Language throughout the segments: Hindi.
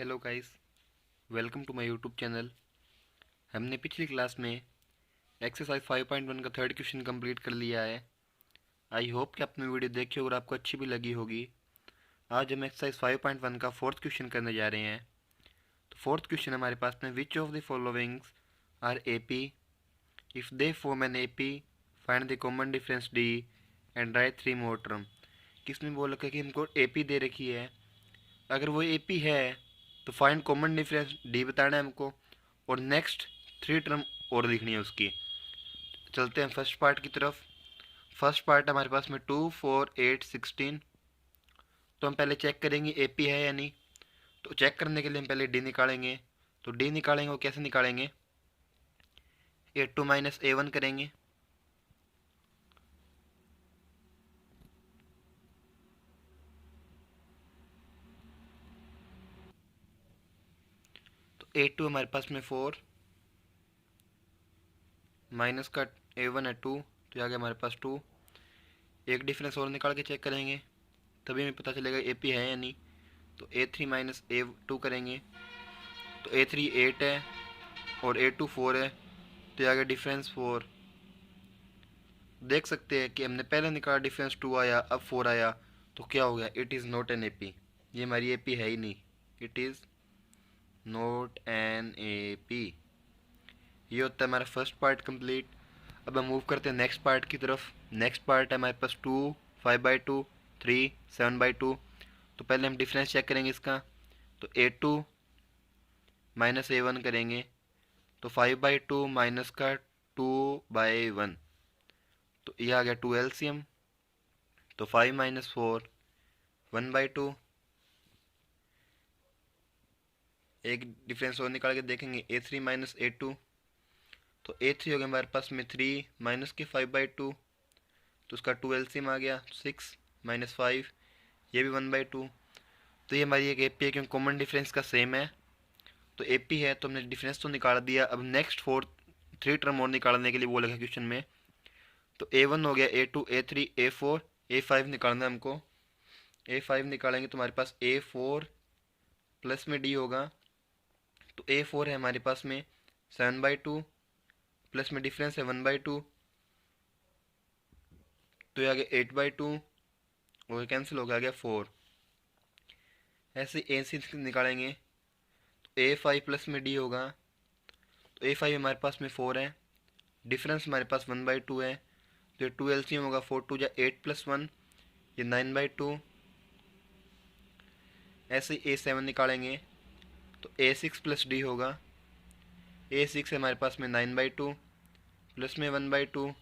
Hello guys, welcome to my YouTube channel. हमने पिछली क्लास में एक्सरसाइज 5.1 का थर्ड क्वेश्चन कंप्लीट कर लिया है। आई होप कि आपने वीडियो देखी और आपको अच्छी भी लगी होगी। आज हम एक्सरसाइज 5.1 का फोर्थ क्वेश्चन करने जा रहे हैं। तो फोर्थ क्वेश्चन हमारे पास में which of the followings are A P if they form an A P find the common difference D and write three more term. किसने बोला कि हमको ए पी दे रखी है, अगर वो ए पी है तो फाइंड कॉमन डिफरेंस डी बताना है हमको और नेक्स्ट थ्री टर्म और लिखनी है उसकी। चलते हैं फर्स्ट पार्ट की तरफ। फर्स्ट पार्ट हमारे पास में 2, 4, 8, 16। तो हम पहले चेक करेंगे ए पी है या नहीं। तो चेक करने के लिए हम पहले डी निकालेंगे। तो डी निकालेंगे वो कैसे निकालेंगे, A2 माइनस A1 करेंगे। तो A2 हमारे पास में 4 माइनस का A1 है 2, तो आ गया हमारे पास 2। एक डिफरेंस और निकाल के चेक करेंगे तभी हमें पता चलेगा ए पी है या नहीं। तो A3 माइनस A2 करेंगे। तो A3 8 है और A2 4 है, तो आ गया डिफरेंस 4। देख सकते हैं कि हमने पहले निकाला डिफरेंस 2 आया, अब 4 आया, तो क्या हो गया, it is not an A P. ये हमारी ए पी है ही नहीं, it is not an A P. ये होता है हमारा फर्स्ट पार्ट कंप्लीट। अब हम मूव करते हैं नेक्स्ट पार्ट की तरफ। नेक्स्ट पार्ट है हमारे पास 2, 5/2, 3, 7/2। तो पहले हम डिफरेंस चेक करेंगे इसका। तो A2 माइनस A1 करेंगे। तो 5/2 माइनस का 2/1, तो ये आ गया 2 LCM। तो 5 माइनस 4 1/2। एक डिफरेंस और निकाल के देखेंगे A3 माइनस A2। तो A3 हो गया हमारे पास में 3 माइनस के 5/2, तो उसका 2 LCM आ गया 6 माइनस 5, ये भी 1/2। तो ये हमारी एक ए पी है क्योंकि कॉमन डिफरेंस का सेम है। तो ए पी है तो हमने डिफरेंस तो निकाल दिया। अब नेक्स्ट फोर्थ थ्री टर्म और निकालने के लिए बोला है क्वेश्चन में। तो A1 हो गया, A2, A3, A4, A5 निकालना है हमको। A5 निकालेंगे तो हमारे पास A4 प्लस में D होगा। तो A4 है हमारे पास में 7/2 प्लस में डिफरेंस है 1/2, तो ये आ गया 8/2 और कैंसिल हो गया, आ गया 4। ऐसे A6 निकालेंगे तो A5 प्लस में D होगा। तो A5 हमारे पास में 4 है, डिफरेंस हमारे पास 1/2 है, तो ये 2 LCM होगा, 4 2 जा 8 प्लस 1, ये 9/2। ऐसे ही A7 निकालेंगे तो A6 प्लस D होगा। A6 है हमारे पास में 9/2 प्लस में 1/2,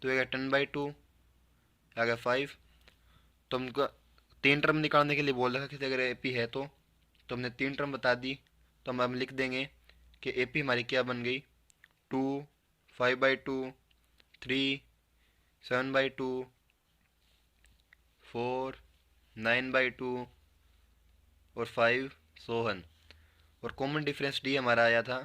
तो ये 10/2 आ गया 5। तो हमको तीन टर्म निकालने के लिए बोल रखा कि अगर ए पी है तो हमने तीन टर्म बता दी। तो हम लिख देंगे कि ए पी हमारी क्या बन गई, 2 5/2, 3 7/2, 4 9/2 और 5 सोहन। और कॉमन डिफरेंस डी हमारा आया था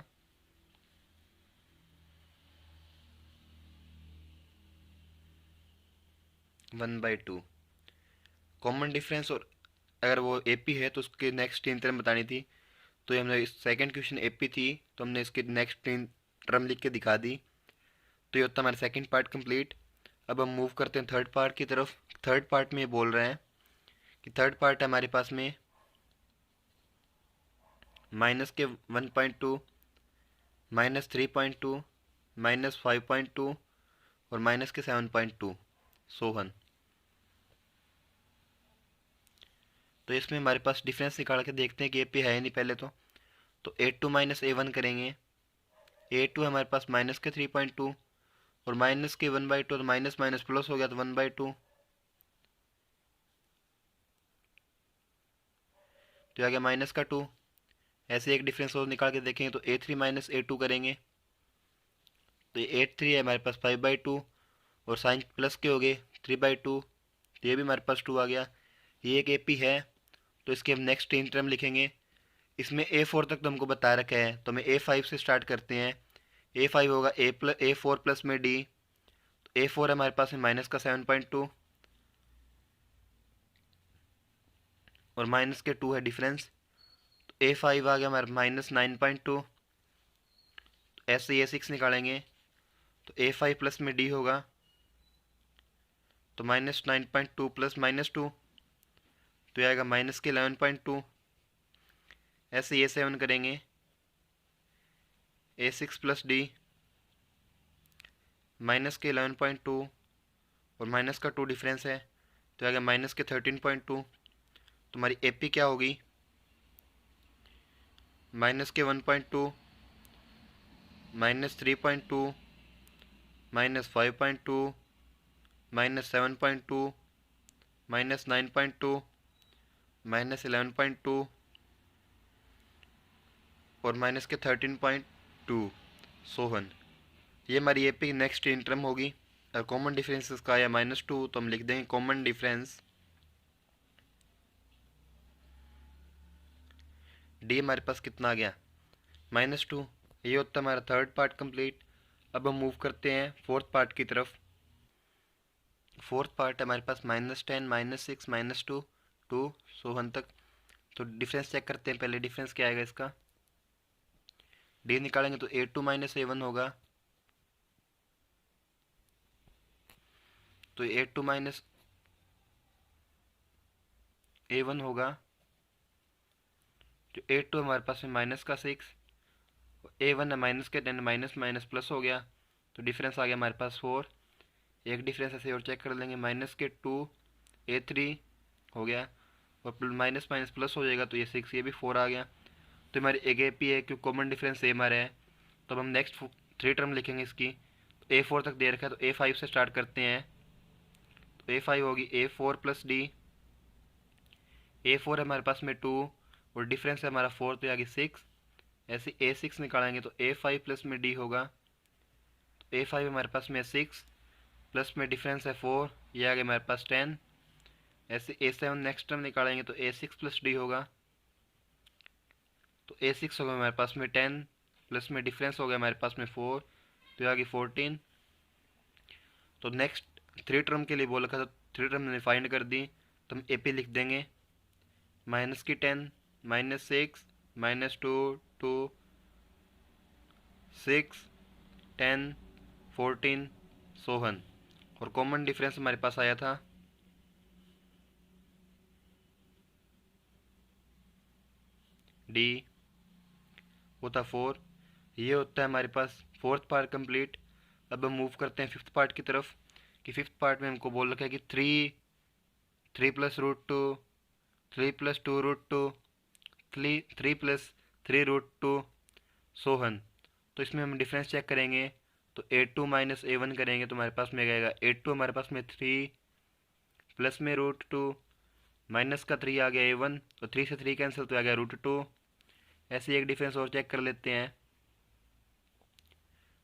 1/2 कॉमन डिफरेंस। और अगर वो ए पी है तो उसके नेक्स्ट तीन टर्म बतानी थी। तो ये हमने सेकंड क्वेश्चन ए पी थी तो हमने इसके नेक्स्ट तीन टर्म लिख के दिखा दी। तो ये होता है हमारा सेकंड पार्ट कंप्लीट। अब हम मूव करते हैं थर्ड पार्ट की तरफ। थर्ड पार्ट में ये बोल रहे हैं कि थर्ड पार्ट है हमारे पास में माइनस के 1.2, माइनस 3.2, माइनस 5.2 और माइनस के 7.2 सोहन। तो इसमें हमारे पास डिफरेंस निकाल के देखते हैं कि ए पी है नहीं पहले तो A2 माइनस A1 करेंगे। A2 हमारे पास माइनस के 3.2 और माइनस के 1/2, तो माइनस माइनस प्लस हो गया तो 1/2, तो आ गया माइनस का 2। ऐसे एक डिफरेंस और निकाल के देखेंगे तो A3 माइनस A2 करेंगे। तो ये 8 3 है हमारे पास 5/2 और साइन प्लस के हो गए 3/2, तो ये भी हमारे पास 2 आ गया। ये एक ए पी है तो इसके हम नेक्स्ट तीन टर्म लिखेंगे। इसमें A4 तक तो हमको बता रखा है, तो हम A5 से स्टार्ट करते हैं। A5 होगा A4 प्लस में D। A4 हमारे पास में माइनस का 7.2 और माइनस के 2 है डिफरेंस, A5 आ गया हमारा -9.2। ऐसे A6 निकालेंगे तो A5 प्लस में D होगा, तो -9.2 प्लस -2 तो ये आएगा माइनस के 11.2। ऐसे A7 करेंगे, A6 प्लस D माइनस के 11.2 और माइनस का 2 डिफरेंस है तो आएगा माइनस के 13.2। तुम्हारी AP क्या होगी, माइनस के 1.2 -3.2 -5.2 -7.2 -9.2 -11.2 और माइनस के 13.2 सोहन। ये हमारी AP की नेक्स्ट इंटरम होगी। और कॉमन डिफरेंस इसका आया -2 तो हम लिख देंगे कॉमन डिफरेंस D हमारे पास कितना आ गया, -2। ये होता है हमारा थर्ड पार्ट कंप्लीट। अब हम मूव करते हैं फोर्थ पार्ट की तरफ। फोर्थ पार्ट है हमारे पास -10 -6 -2 2 सोहन तक। तो डिफरेंस चेक करते हैं पहले, डिफरेंस क्या आएगा इसका। D निकालेंगे तो A2 -A1 होगा, तो A2 -A1 होगा, जो A2 हमारे पास में माइनस का 6, A1 है माइनस के 10, माइनस माइनस प्लस हो गया तो डिफरेंस आ गया हमारे पास 4। एक डिफरेंस ऐसे और चेक कर लेंगे, माइनस के 2 A3 हो गया और माइनस माइनस प्लस हो जाएगा तो ये 6, ये भी 4 आ गया। तो हमारी एक AP है क्योंकि कॉमन डिफरेंस सेम आ रहा है। तो अब हम नेक्स्ट 3 टर्म लिखेंगे इसकी। तो A4 तक दे रखा है तो A5 से स्टार्ट करते हैं। तो A5 होगी A4 प्लस D। A4 है हमारे पास में 2 और डिफरेंस है हमारा 4 तो आगे 6। ऐसे A6 निकालेंगे तो A5 प्लस में D होगा, तो A5 हमारे पास में 6 प्लस में डिफरेंस है 4, ये आ गया हमारे पास 10। ऐसे A7 नेक्स्ट टर्म निकालेंगे तो A6 प्लस D होगा, तो A6 होगा हमारे पास में 10 प्लस में डिफरेंस हो गया हमारे पास में 4 तो ये आ गई 14। तो नेक्स्ट 3 टर्म के लिए बोल रखा था, 3 टर्म मैंने फाइंड कर दी तो हम AP लिख देंगे, माइनस की 10 -6 -2 2 6 10 14 सोहन। और कॉमन डिफरेंस हमारे पास आया था D, वो था 4। ये होता है हमारे पास फोर्थ पार्ट कंप्लीट। अब हम मूव करते हैं फिफ्थ पार्ट की तरफ। कि फिफ्थ पार्ट में हमको बोल रखा है कि 3 plus root 2 3 plus 2 root 2 3 plus 3 root 2 so on. तो इसमें हम डिफरेंस चेक करेंगे तो A2 -A1 करेंगे तो हमारे पास में आएगा A2 हमारे पास में 3 प्लस में रूट 2 माइनस का 3 आ गया A1 तो 3 से 3 कैंसिल तो आ गया रूट 2। ऐसे एक डिफरेंस और चेक कर लेते हैं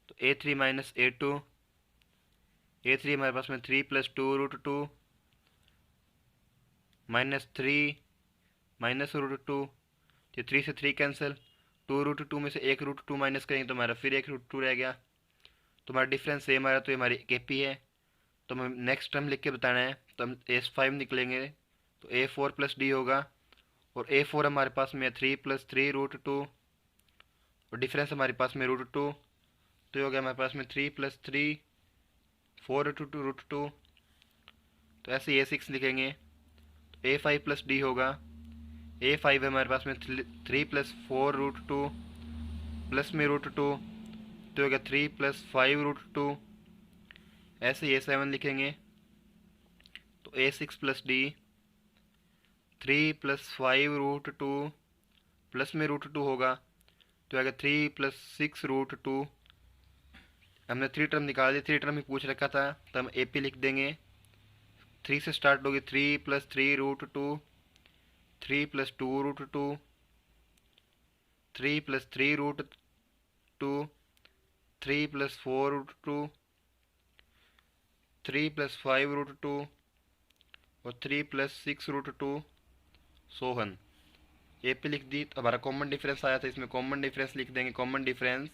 तो A3 -A2, A3 हमारे पास में 3 प्लस 2 रूट 2 -3 माइनस रूट 2, ये 3 से 3 कैंसिल, 2 रूट 2 में से एक रूट 2 माइनस करेंगे तो हमारा फिर एक रूट 2 रह गया। तो हमारा डिफरेंस सेम आ रहा तो ये हमारी KP है। तो हमें नेक्स्ट टर्म लिख के बताना है तो हम A5 निकलेंगे तो A4 प्लस D होगा और A4 हमारे पास में 3 प्लस 3 रूट 2 और डिफरेंस हमारे पास में रूट 2 तो ये हो गया हमारे पास में 3 प्लस 3 4 रूट 2। तो ऐसे A6 लिखेंगे तो A5 प्लस D होगा, A5 है हमारे पास में 3 प्लस 4 रूट 2 प्लस में रूट 2 तो हो गया 3 प्लस 5 रूट 2। ऐसे A7 लिखेंगे तो A6 plus D 3 plus 5 root 2 plus में रूट 2 होगा तो आएगा 3 प्लस 6 रूट 2। हमने 3 टर्म निकाल दी, 3 टर्म ही पूछ रखा था तो हम AP लिख देंगे। 3 से स्टार्ट होगी 3 plus 3 root 2 3 plus 2 root 2 3 plus 3 root 2 3 plus 4 root 2 3 plus 5 root 2 और 3 प्लस 6 रूट 2 सोहन। AP लिख दी तो हमारा कॉमन डिफरेंस आया था, इसमें कॉमन डिफरेंस लिख देंगे, कॉमन डिफरेंस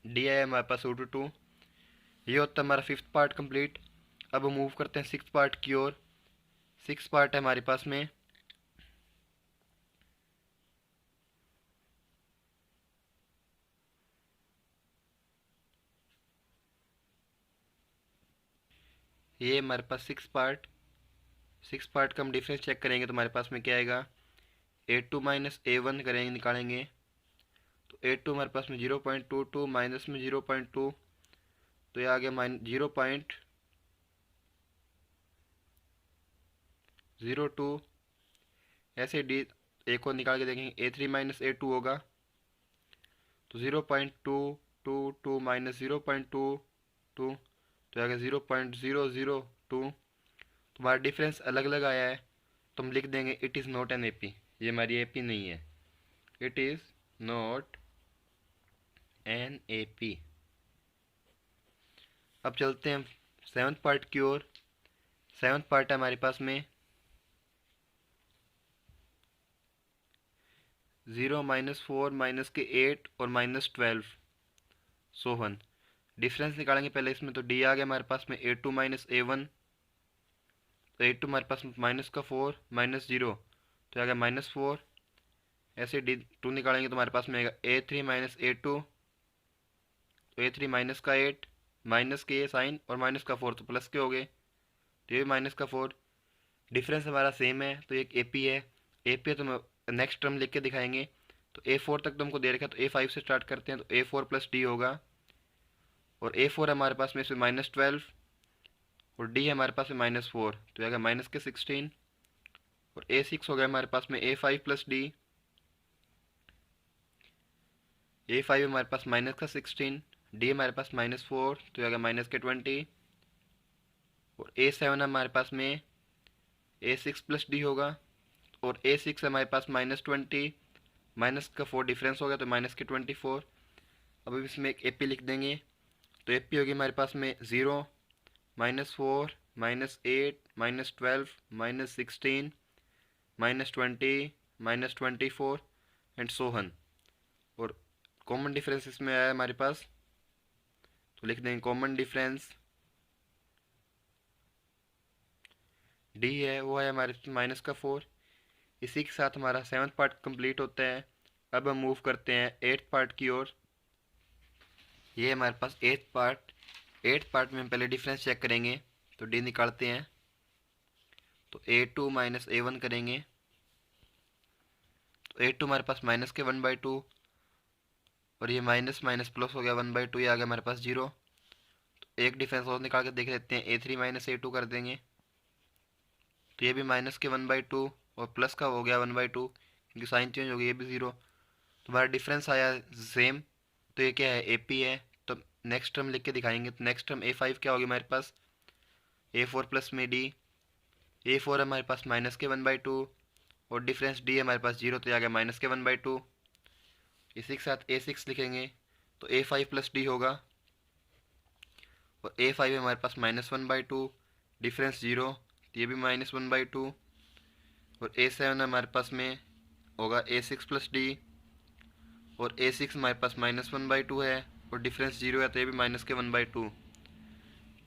D है हमारे पास रूट 2। ये होता है हमारा फिफ्थ पार्ट कंप्लीट। अब मूव करते हैं सिक्स पार्ट की ओर। 6 पार्ट है हमारे पास में। ये हमारे पास 6 पार्ट का हम डिफरेंस चेक करेंगे तो हमारे पास में क्या आएगा, A2 माइनस A1 करेंगे, निकालेंगे तो A2 हमारे पास में 0.22 माइनस में 0.2, तो ये आ गया -0.02। ऐसे डी ए को निकाल के देखेंगे, A3 माइनस A2 होगा तो 0.222 माइनस 0.22, तो आ गया 0.002। तुम्हारा डिफरेंस अलग अलग आया है तो हम लिख देंगे it is not an AP, ये हमारी एपी नहीं है, it is not an AP. अब चलते हैं 7th पार्ट की ओर। 7th पार्ट है हमारे पास में 0 -4 -8 और -12 सोहन। डिफरेंस निकालेंगे पहले इसमें, तो डी आ गया हमारे पास में A2 माइनस A1, तो A2 हमारे पास में माइनस का 4 माइनस 0, तो आ गया -4। ऐसे D2 निकालेंगे तो हमारे पास में आएगा A3 माइनस A2, तो A3 माइनस का 8, माइनस के साइन और माइनस का 4 तो प्लस के हो गए, तो ये भी माइनस का 4। डिफरेंस हमारा सेम है तो एक AP है। AP है तो हम नेक्स्ट टर्म लिख के दिखाएंगे। तो A4 तक तो हमको दे रखा है, तो A5 से स्टार्ट करते हैं, तो A4 प्लस D होगा, और A4 हमारे पास में इसमें -12 और D है हमारे पास में -4, तो आएगा माइनस के 16, और A6 हो गया हमारे पास में A5 प्लस D, A5 हमारे पास माइनस का 16, D हमारे पास -4, तो आएगा माइनस के 20, और A7 हमारे पास में A6 प्लस D होगा, और A6 हमारे पास -20, माइनस का 4 डिफरेंस हो गया तो माइनस के 24। अब इसमें एक AP लिख देंगे, तो AP होगी हमारे पास में 0 -4 -8 -12 -16 -20 -24 एंड सोहन। और कॉमन डिफरेंस इसमें आया हमारे पास, तो लिख देंगे कॉमन डिफरेंस D है, वो है हमारे माइनस का 4। इसी के साथ हमारा 7th पार्ट कंप्लीट होता है। अब हम मूव करते हैं 8th पार्ट की ओर। ये हमारे पास 8th पार्ट में हम पहले डिफरेंस चेक करेंगे, तो D निकालते हैं, तो A2 माइनस A1 करेंगे, तो A2 हमारे पास माइनस के 1/2, और ये माइनस माइनस प्लस हो गया 1/2, ये आ गया हमारे पास 0। तो एक डिफरेंस और निकाल के देख लेते हैं, A3 माइनस A2 कर देंगे, तो ये भी माइनस के 1/2 और प्लस का हो गया 1/2, क्योंकि साइन चेंज हो गया, ये भी 0। तो हमारा डिफरेंस आया सेम, तो ये क्या है, AP है। तो नेक्स्ट टर्म लिख के दिखाएंगे, तो नेक्स्ट टर्म A5 क्या होगी हमारे पास, A4 प्लस में D, A4 हमारे पास माइनस के 1/2 और डिफरेंस D हमारे पास 0, तो आ गया माइनस के 1/2। इसी के साथ A6 लिखेंगे, तो A5 प्लस D होगा, और A5 हमारे पास -1/2, डिफरेंस 0, तो ये भी -1/2, और A7 हमारे पास में होगा A6 प्लस D, और A6 हमारे पास -1/2 है और डिफरेंस 0 है, तो ये भी माइनस के 1/2।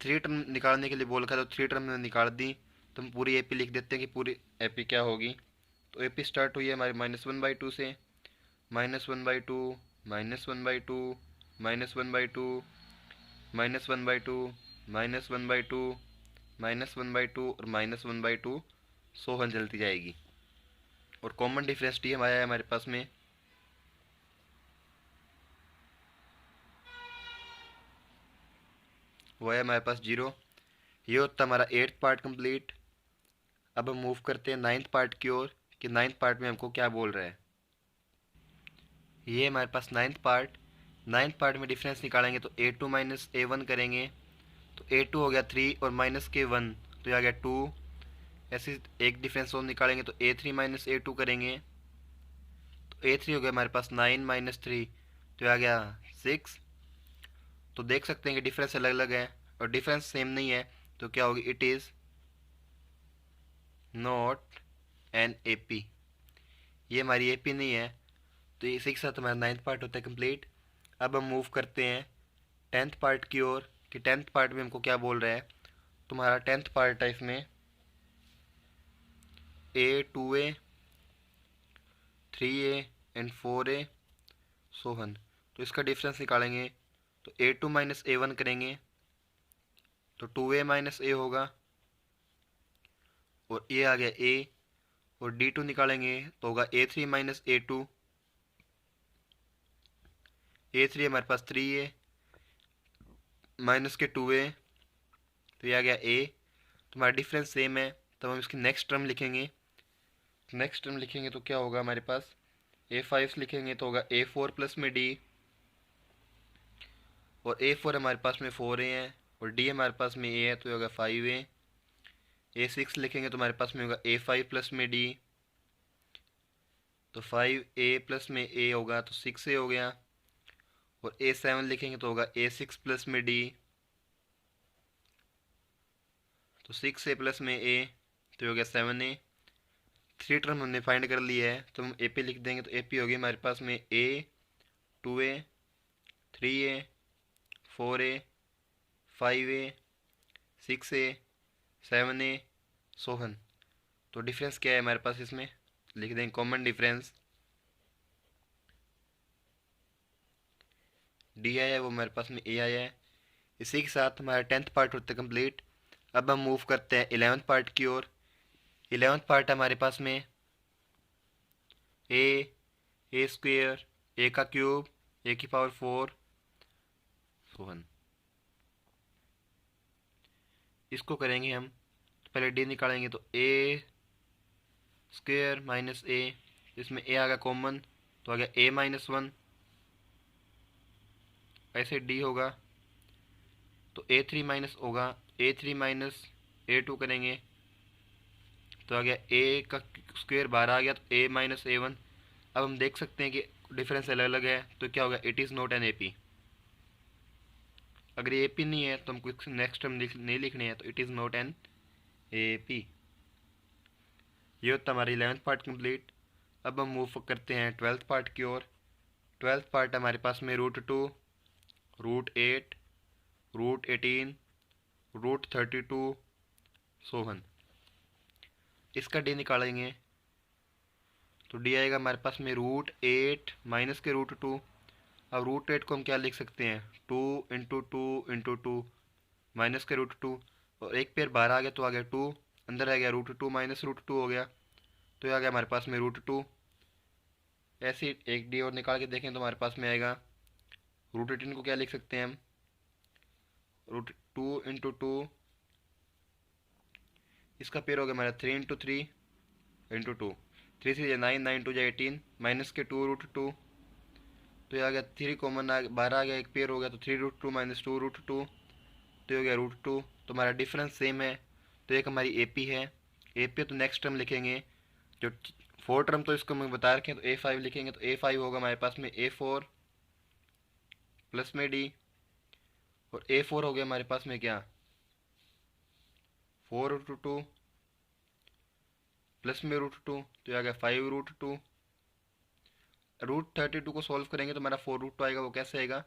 3 टर्म निकालने के लिए बोल रखा, तो 3 टर्म ने निकाल दी। तो हम पूरी AP लिख देते हैं कि पूरी AP क्या होगी। तो AP स्टार्ट हुई है हमारी -1/2 से, -1/2 -1/2 -1/2 -1/2 -1/2 -1/2 और -1/2 सोहन चलती जाएगी। और कॉमन डिफरेंस D हमारा है हमारे पास में, वो है हमारे पास 0। ये होता हमारा 8th पार्ट कंप्लीट। अब हम मूव करते हैं 9th पार्ट की ओर, कि 9th पार्ट में हमको क्या बोल रहा है। ये हमारे पास 9th पार्ट में डिफरेंस निकालेंगे, तो A2 माइनस A1 करेंगे, तो A2 हो गया 3 और माइनस के 1, तो ये आ गया 2। ऐसे एक डिफरेंस और निकालेंगे, तो A3 माइनस A2 करेंगे, तो A3 हो गया हमारे पास 9 माइनस 3, तो ये आ गया 6। तो देख सकते हैं कि डिफरेंस अलग अलग है और डिफरेंस सेम नहीं है, तो क्या होगी, it is not N AP, ये हमारी AP नहीं है। तो इसी के साथ हमारा 9th पार्ट होता है कंप्लीट। अब हम मूव करते हैं 10th पार्ट की ओर, कि 10th पार्ट में हमको क्या बोल रहा है। तुम्हारा 10th पार्ट है इसमें, ए 2a 3a and 4a Sohan. तो इसका डिफरेंस निकालेंगे तो A2 माइनस A1 करेंगे तो 2a माइनस ए होगा और ये आ गया a, और D2 निकालेंगे तो होगा A3 माइनस A2। A3 हमारे पास 3a माइनस के 2a, तो ये आ गया a। तो हमारा डिफरेंस सेम है, तो हम इसकी नेक्स्ट टर्म लिखेंगे। नेक्स्ट टर्म लिखेंगे तो क्या होगा हमारे पास, A5 लिखेंगे तो होगा A4 प्लस में D, और A4 हमारे पास में 4a है और D हमारे पास में a है तो होगा 5a। A6 लिखेंगे तो हमारे पास में होगा A5 प्लस में D, तो 5a प्लस में a होगा तो 6a हो गया। और A7 लिखेंगे तो होगा A6 प्लस में D, तो 6a प्लस में a तो हो गया 7a। थ्री टर्म हमने फाइंड कर लिया है तो हम AP लिख देंगे तो AP होगी हमारे पास में a 2a 3a 4a 5a 6a 7a Sohan. तो डिफरेंस क्या है हमारे पास, इसमें लिख देंगे कॉमन डिफरेंस D आया है वो हमारे पास में A आया है। इसी के साथ हमारा 10th पार्ट होता है कंप्लीट। अब हम मूव करते हैं 11th पार्ट की ओर। 11th पार्ट हमारे पास में a स्क्वेयर a का क्यूब a की पावर 4 सोहन। इसको करेंगे हम तो पहले D निकालेंगे तो a स्क्वेयर माइनस a, इसमें a आ गया कॉमन तो आ गया a माइनस 1। ऐसे D होगा तो A3 माइनस होगा A3 माइनस A2 करेंगे तो आ गया a का स्क्वेयर बाहर आ गया तो a माइनस A1। अब हम देख सकते हैं कि डिफरेंस अलग अलग है तो क्या होगा, it is not N AP। अगर ये AP नहीं है तो हमको नेक्स्ट टर्म नहीं लिखने हैं, तो it is not N AP। ये होता हमारा 11th पार्ट कंप्लीट। अब हम मूव करते हैं 12th पार्ट की ओर। 12th पार्ट हमारे पास में √2 √8 √18 √32 सोहन। इसका D निकालेंगे तो D आएगा हमारे पास में √8 माइनस के √2। अब √8 को हम क्या लिख सकते हैं, 2 इंटू 2 इंटू 2 माइनस के √2, और एक पेयर बाहर आ गया तो आ गया 2, अंदर आ गया √2 माइनस √2 हो गया तो ये आ गया हमारे पास में √2। ऐसे ही एक D और निकाल के देखें तो हमारे पास में आएगा √18 को क्या लिख सकते हैं हम, √2 इंटू 2, इसका पेयर हो गया हमारा 3 इंटू 3 इंटू 2, 3 3 9 9 2 18 माइनस के 2 √2, तो ये आ गया 3 कॉमन बाहर आ गया, एक पेयर हो गया तो 3 √2 माइनस 2 √2, तो ये हो गया √2। तो हमारा डिफरेंस सेम है, तो एक हमारी AP है। AP तो नेक्स्ट टर्म लिखेंगे, जो 4 टर्म तो इसको मैं बता रखे हैं तो A5 लिखेंगे तो A5 होगा हमारे पास में A4 प्लस में D, और A4 हो गया हमारे पास में क्या 4 √2 प्लस में √2, तो ये आ गया 5 √2। √32 को सॉल्व करेंगे तो हमारा 4 √2 आएगा। वो कैसे आएगा,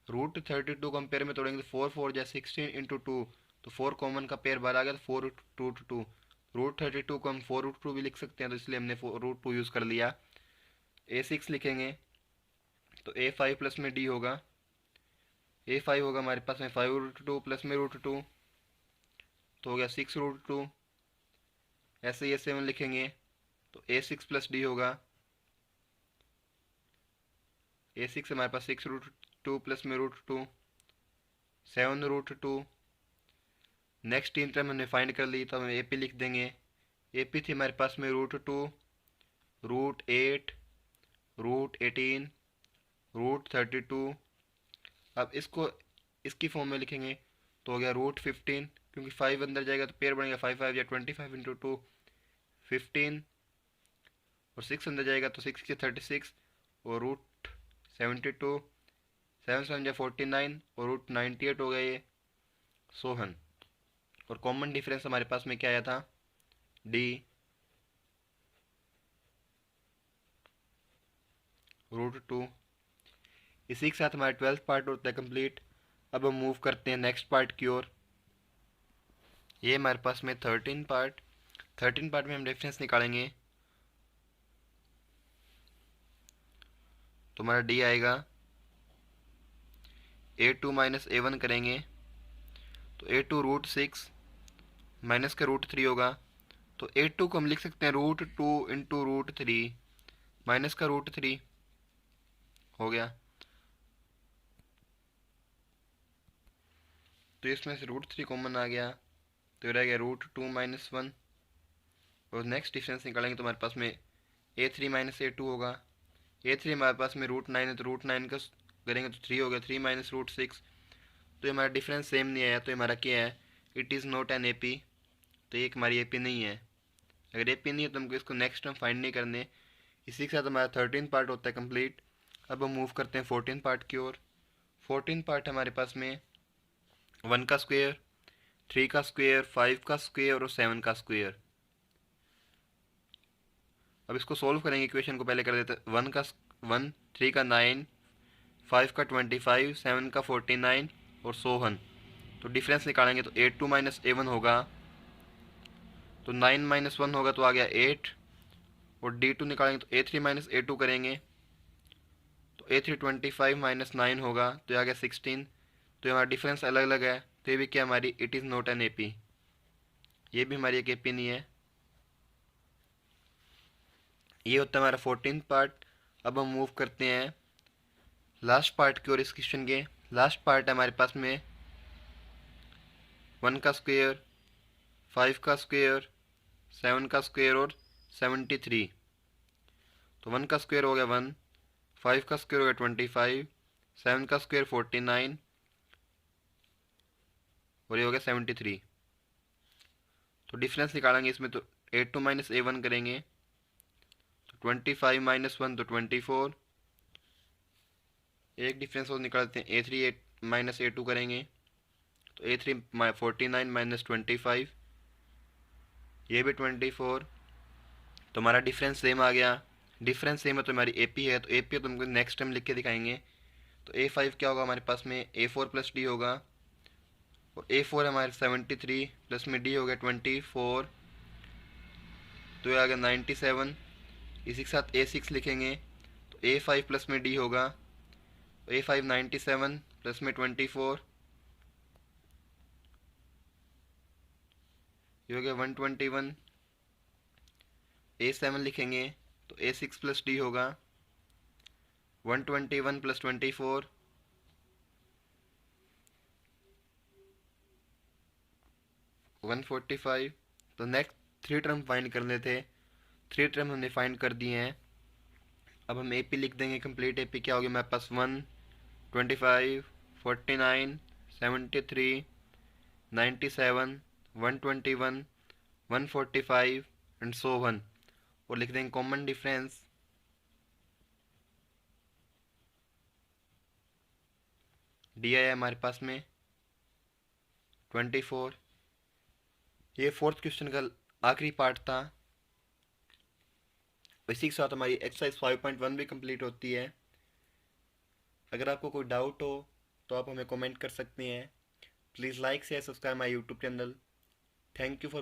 √32 को हम पेयर में तोड़ेंगे तो 4 4 जैसे 16 इंटू 2, तो 4 कॉमन का पेयर बाहर आ गया तो 4 √2। √32 को हम 4 √2 भी लिख सकते हैं तो इसलिए हमने √2 यूज़ कर लिया। A6 लिखेंगे तो A5 प्लस में D होगा, A5 होगा हमारे पास में 5 √2 प्लस में √2, तो हो गया 6 √2। ऐसे ही A7 लिखेंगे तो A6 प्लस D होगा, A6 हमारे पास 6 √2 प्लस में √2 7 √2। नेक्स्ट तीन टर्म हमने फाइंड कर ली तो हम AP लिख देंगे। AP थी हमारे पास में √2 √8 √18 √32। अब इसको इसकी फॉर्म में लिखेंगे तो हो गया √15, क्योंकि 5 अंदर जाएगा तो पेयर बनेगा 5 5 या 25 इंटू 2 15, और 6 अंदर जाएगा तो 6 के 36 और √72 7 7 या 49 और √98 हो गया ये सोहन। और कॉमन डिफरेंस हमारे पास में क्या आया था, D √2। इसी के साथ हमारा 12th पार्ट होता है कंप्लीट। अब हम मूव करते हैं नेक्स्ट पार्ट की ओर। ये हमारे पास में 13 पार्ट। 13 पार्ट में हम डिफरेंस निकालेंगे तो हमारा डी आएगा A2 माइनस A1 करेंगे तो A2 √6 माइनस का √3 होगा। तो A2 को हम लिख सकते हैं √2 इंटू √3 माइनस का √3 हो गया। तो इसमें से √3 कॉमन आ गया तो रह गया √2 माइनस 1। और नेक्स्ट डिफरेंस निकालेंगे तो हमारे पास में A3 माइनस A2 होगा। A3 हमारे पास में √9 है तो √9 का करेंगे तो 3 हो गया, 3 माइनस √6। तो हमारा डिफरेंस सेम नहीं आया तो हमारा क्या है, it is not N AP। तो ये हमारी AP नहीं है। अगर AP नहीं है तो हमको इसको नेक्स्ट टर्म फाइंड नहीं करने। इसी के साथ हमारा 13 पार्ट होता है कंप्लीट। अब हम मूव करते हैं 14 पार्ट की ओर। 14 पार्ट हमारे पास में 1 का स्क्वायर, 3 का स्क्वायर, 5 का स्क्वायर और 7 का स्क्वायर। अब इसको सोल्व करेंगे, इक्वेशन को पहले कर देते हैं। 1 का 1, 3 का 9, 5 का 25, 7 का 49 और सो ऑन। तो डिफरेंस निकालेंगे तो A2 माइनस A1 होगा तो 9 माइनस 1 होगा तो आ गया 8। और D2 निकालेंगे तो A3 माइनस A2 करेंगे तो A3 25 माइनस 9 होगा तो ये आ गया 16। तो हमारा डिफरेंस अलग अलग है तो ये भी क्या हमारी it is not N AP। ये भी हमारी एक AP नहीं है। ये होता है हमारा 14 पार्ट। अब हम मूव करते हैं लास्ट पार्ट की ओर। इस क्वेश्चन के लास्ट पार्ट है हमारे पास में 1 का स्क्वायर, 5 का स्क्वायर, 7 का स्क्वायर और 73। तो 1 का स्क्वायर हो गया 1, 5 का स्क्वायर हो गया 25, 7 का स्क्वायर 49 और ये हो गया 73। तो डिफरेंस निकालेंगे इसमें तो A2 माइनस A1 करेंगे तो 25 माइनस 1 तो 24। एक डिफरेंस और निकालते हैं A3 माइनस A2 करेंगे तो A3 49 माइनस 25 ये भी 24। तो हमारा डिफरेंस सेम आ गया। डिफरेंस सेम है तो हमारी AP है। तो AP तो हमको नेक्स्ट टाइम लिख के दिखाएंगे। तो A5 क्या होगा हमारे पास में, A4 प्लस D होगा और A4 हमारे 73 प्लस में D हो गया 24 तो ये आ गया 97। इसी के साथ A6 लिखेंगे तो A5 प्लस में D होगा तो A5 97 प्लस में 24 ये हो गया 121। A7 लिखेंगे तो A6 प्लस D होगा 121 प्लस 24 145। तो नेक्स्ट 3 टर्म फाइंड करने थे, 3 टर्म हमने फाइंड कर दिए हैं। अब हम AP लिख देंगे। कंप्लीट AP क्या होगी हमारे पास 1, 25, 49, 73, 97, 121, 145 एंड सो वन। और लिख देंगे कॉमन डिफरेंस डी आया हमारे पास में 24। ये फोर्थ क्वेश्चन का आखिरी पार्ट था। इसी के साथ हमारी एक्सरसाइज 5.1 भी कंप्लीट होती है। अगर आपको कोई डाउट हो तो आप हमें कमेंट कर सकते हैं। Please like share subscribe my YouTube channel. Thank you for